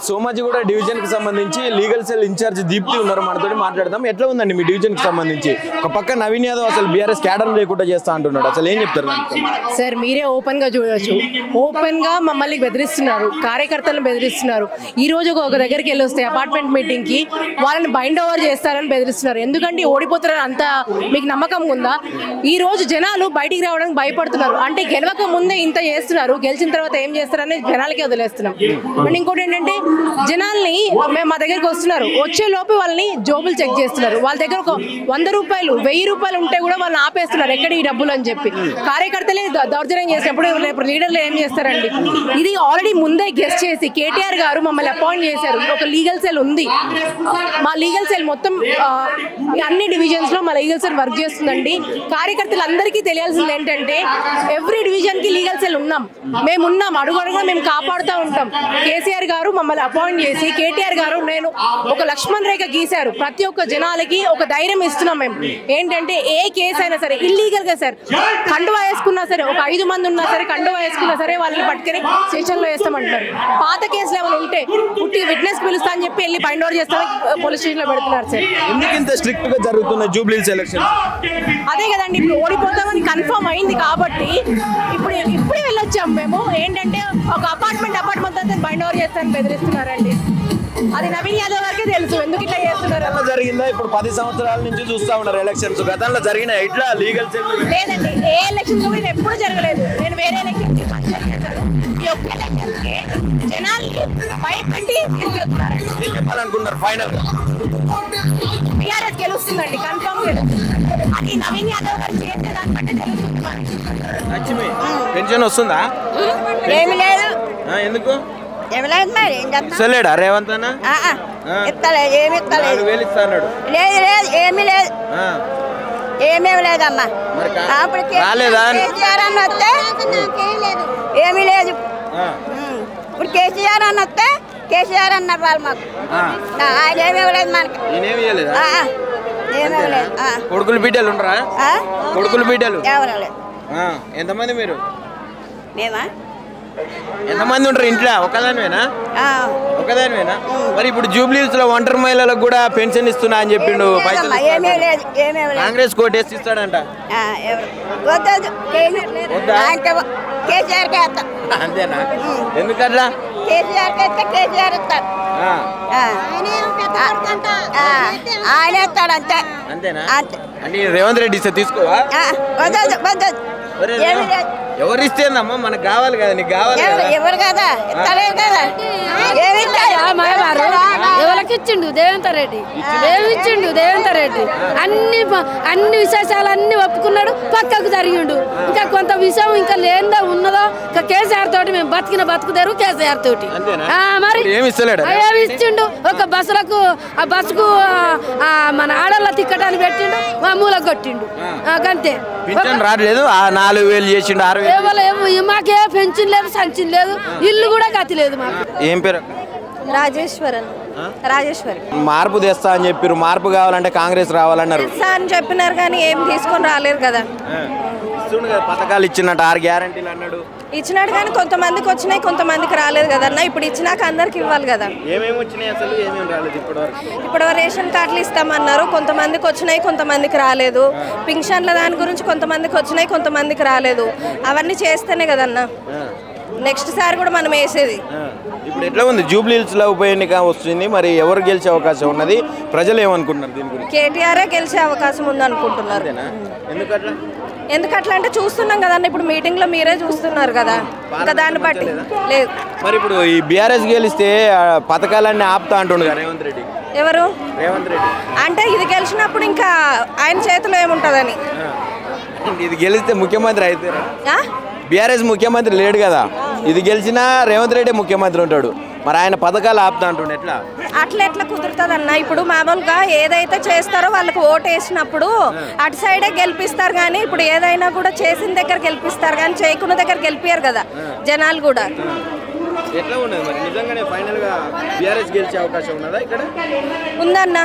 Somajiguda division కి సంబంధించి legal cell incharge Deepti ఉన్నారు, మనతో మాట్లాడదాం. ఎట్లా ఉందండి మీ డివిజన్ కి సంబంధించి? ఒక పక్క నవీన్ యాదవ్ అసలు బీఆర్ఎస్ క్యాడర్ లేకుండా చేస్తా అంటున్నాడు, అసలు ఏం చెప్తారు? సార్ మీరే ఓపెన్ గా చూడొచ్చు, ఓపెన్ గా మమ్మల్ని బెదిరిస్తున్నారు, కార్యకర్తలను బెదిరిస్తున్నారు. ఈ రోజు ఒక దగ్గరికి వెళ్ళి వస్తే అపార్ట్మెంట్ మీటింగ్ కి వాళ్ళని బైండ్ ఓవర్ చేస్తారని బెదిరిస్తున్నారు. ఎందుకంటే ఓడిపోతారని అంత మీకు నమ్మకం ఉందా? ఈ రోజు జనాలు బయటికి రావడానికి భయపడుతున్నారు. అంటే గెలవక ముందే ఇంత చేస్తున్నారు, గెలిచిన తర్వాత ఏం చేస్తారని జనాలకి వదిలేస్తున్నాం. అండ్ ఇంకోటి ఏంటంటే జనాల్ని మేము మా దగ్గరికి వస్తున్నారు, వచ్చే లోపు వాళ్ళని జోబులు చెక్ చేస్తున్నారు. వాళ్ళ దగ్గర ఒక 100 రూపాయలు 1000 రూపాయలు ఉంటే కూడా వాళ్ళని ఆపేస్తున్నారు, ఎక్కడ ఈ డబ్బులు అని చెప్పి. కార్యకర్తలే దౌర్జన్యం చేసినప్పుడు రేపు లీడర్లు ఏం చేస్తారండి? ఇది ఆల్రెడీ ముందే గెస్ట్ చేసి కేటీఆర్ గారు మమ్మల్ని అపాయింట్ చేశారు. ఒక లీగల్ సెల్ ఉంది, మా లీగల్ సెల్ మొత్తం అన్ని డివిజన్స్ లో మా లీగల్ సెల్ వర్క్ చేస్తుందండి. కార్యకర్తలందరికీ తెలియాల్సింది ఏంటంటే ఎవ్రీ డివిజన్ కి లీగల్ సెల్ ఉన్నాం, మేము ఉన్నాం, అడుగడుగునా మేము కాపాడుతూ ఉంటాం. కేసీఆర్ గారు మమ్మల్ని అపాయింట్ చేసి కేటీఆర్ గారు నేను ఒక లక్ష్మణ్ రేఖ గీశారు. ప్రతి ఒక్క జనాలకి ఒక ధైర్యం ఇస్తున్నాం. మేము ఏంటంటే ఏ కేసు అయినా సరే ఇల్లీగల్ గా సార్ కండువా వేసుకున్నా సరే, ఒక 5 మంది ఉన్నా సరే కండువా వేసుకున్నా సరే వాళ్ళని పట్టుకొని స్టేషన్ లో వేస్తామంటున్నారు. పాత కేసులు ఏమైనా ఉంటే పుట్టి విట్నెస్ పిలుస్తా అని చెప్పి వెళ్ళి బైండ్ ఓవర్ చేస్తామని పోలీస్ స్టేషన్ లో పెడుతున్నారు సార్. ఎందుకు ఇంత స్ట్రిక్ట్ గా జరుగుతున్న జూబ్లీ ఎలక్షన్? అదే కదండి, ఇప్పుడు ఓడిపోతామని కన్ఫర్మ్ అయింది కాబట్టి ఇప్పుడే వెళ్ళొచ్చాం మేము. ఏంటంటే ఒక అపార్ట్మెంట్ అంతా బైండ్ ఓవర్ చేస్తారని బెదిరిస్తున్నారండి. అది నవీన్ యాదవ్ గారికి తెలుసు ఎందుకు ఇట్లా చేస్తున్నారు. జరిగిందా? ఇప్పుడు 10 సంవత్సరాల నుంచి చూస్తా ఉన్నారు ఎలక్షన్స్, గతంలో జరిగిన ఇట్లా లీగల్ సెల్ లేదండి. ఏ ఎలక్షన్స్ కూడా ఎప్పుడు జరగలేదు. నేను వేరే ఎలక్షన్ చెప్పాలనుకున్నారు ఫైనల్ టీఆర్ఎస్ గెలుస్తుందండి కన్ఫర్మ్. అది నవీన్ యాదవ్ గారు పెన్షన్ వస్తుందా? ఏమి లేదు. ఎందుకు ఏమి లేదు మరి ఏం చేస్తాం? ఇస్తలేడా రేవంత్ అన్న? ఇస్తలేదు, ఏమి ఇస్తలేదు. 4,000 ఇస్తాడు. లేదు లేదు, ఏమి లేదు, ఏమేమి లేదమ్మా. అప్పుడు కేసీఆర్ అన్న వస్తే ఏమీ లేదు. ఇప్పుడు కేసీఆర్ అన్న వస్తే కేసీఆర్ అన్నారు వాళ్ళు మాకు, ఆయన ఏమేమి లేదు మనకి. ఏమేమి లేదు. కొడుకులు బిడ్డలు ఉండరా? కొడుకులు బిడ్డలు ఎవరు లేదు. ఎంతమంది మీరు? మేమా ఎంతమంది ఉంటారు ఇంట్లో? ఒకదానివేనా? మరి ఇప్పుడు జూబ్లీస్ లో ఒంటరి మహిళలకు కూడా పెన్షన్ ఇస్తున్నా అని చెప్పిండు. కాంగ్రెస్ కోటేసి ఇస్తాడంట. అంతేనా? ఎందుకట్లా? కేసీఆర్ ఇస్తాడు, ఆయన ఇస్తాడు అంతే. అంతేనా? అంటే రేవంత్ రెడ్డి ఇస్తే తీసుకోవా? ఎవరు ఇస్తేందమ్మా? మనకు కావాలి కదా, నీకు కావాలి ఎవరు కదా ఇస్తలేదు కదా. ఎవరికి ఇచ్చిండు? రేవంత్ రెడ్డి ఇచ్చిండు. రేవంత్ రెడ్డి అన్ని విశేషాలు అన్ని ఒప్పుకున్నాడు, పక్కకు జరిగిండు. ఇంకా కొంత విషయం ఇంకా లేదో ఉన్నదో ఇంకా కేసీఆర్ తోటి మేము బతుకుతారు కేసీఆర్ తోటి. మరి ఏమి ఇచ్చిండు? ఒక బస్సులకు ఆ బస్సుకు మన ఆడళ్ళ తిక్కటాన్ని పెట్టిండు, మూల కొట్టిండు అంతే. రావట్లేదు. 4,000 చేసిండు, 6,000. మాకే పెన్షన్ లేదు, సంచిన లేదు, ఇల్లు కూడా గతి లేదు మాకు. ఏం పేరు? రాజేశ్వరి. మార్పు తెస్తా అని చెప్పారు. మార్పు కావాలంటే కాంగ్రెస్ రావాలన్నారు అని చెప్పినారు కానీ ఏం తీసుకొని రాలేరు కదా. పథకాలు ఇచ్చినట్టు 6 గ్యారంటీలు అన్నాడు. ఇచ్చినాడు కానీ కొంతమందికి వచ్చినాయి, కొంతమందికి రాలేదు కదన్నా. ఇప్పుడు ఇచ్చినాక అందరికి ఇవ్వాలి కదా. ఏమేమి వచ్చినాయి అసలు? ఏమేమి రాలేదు ఇప్పుడు రేషన్ కార్డులు ఇస్తామన్నారు, కొంతమందికి వచ్చినాయి, కొంతమందికి రాలేదు. పింఛన్ల దాని గురించి కొంతమందికి వచ్చినాయి, కొంతమందికి రాలేదు. అవన్నీ చేస్తేనే కదన్నా నెక్స్ట్ సారి కూడా మనం వేసేది. ఇప్పుడు ఎట్లా ఉంది? జూబ్లీహిల్స్ లో ఉప ఎన్నిక వస్తుంది, మరి ఎవరు గెలిచే అవకాశం ఉన్నది? ప్రజలు ఏమనుకుంటున్నారు దీని గురించి? కేటీఆర్ గెలిచే అవకాశం ఉంది అనుకుంటున్నారు. ఎందుకట్లా అంటే చూస్తున్నాం కదన్న, ఇప్పుడు మీటింగ్ లో మీరే చూస్తున్నారు కదా, ఇంకా దాన్ని బట్టి లేదు. మరి ఇప్పుడు ఈ బీఆర్ఎస్ గెలిస్తే పథకాలన్నీ ఆపుతా అంటుండు రేవంత్ రెడ్డి. ఎవరు? రేవంత్ రెడ్డి. అంటే ఇది గెలిచినప్పుడు ఇంకా ఆయన చేతిలో ఏముంటదని. ఇది గెలిస్తే ముఖ్యమంత్రి అయితే బీఆర్ఎస్ ముఖ్యమంత్రి లేడు కదా, ఇది గెలిచినా రేవంత్ రెడ్డి ముఖ్యమంత్రి ఉంటాడు. మరి ఆయన పథకాలు ఆపుతా అంటుండే ఎట్లా? ఎట్లా కుదురుతుంది అన్న? ఇప్పుడు మామూలుగా ఏదైతే చేస్తారో వాళ్ళకి ఓటు వేసినప్పుడు అటు సైడే గెలిపిస్తారు కానీ ఇప్పుడు ఏదైనా కూడా చేసిన దగ్గర గెలిపిస్తారు కానీ చేయకున్న దగ్గర గెలిపారు కదా జనాలు కూడా. ఎట్లా ఉన్నది మరి? నిజంగానే ఫైనల్ గా బీఆర్ఎస్ గెలిచే అవకాశం ఉన్నదా ఇక్కడ? ఉందన్న.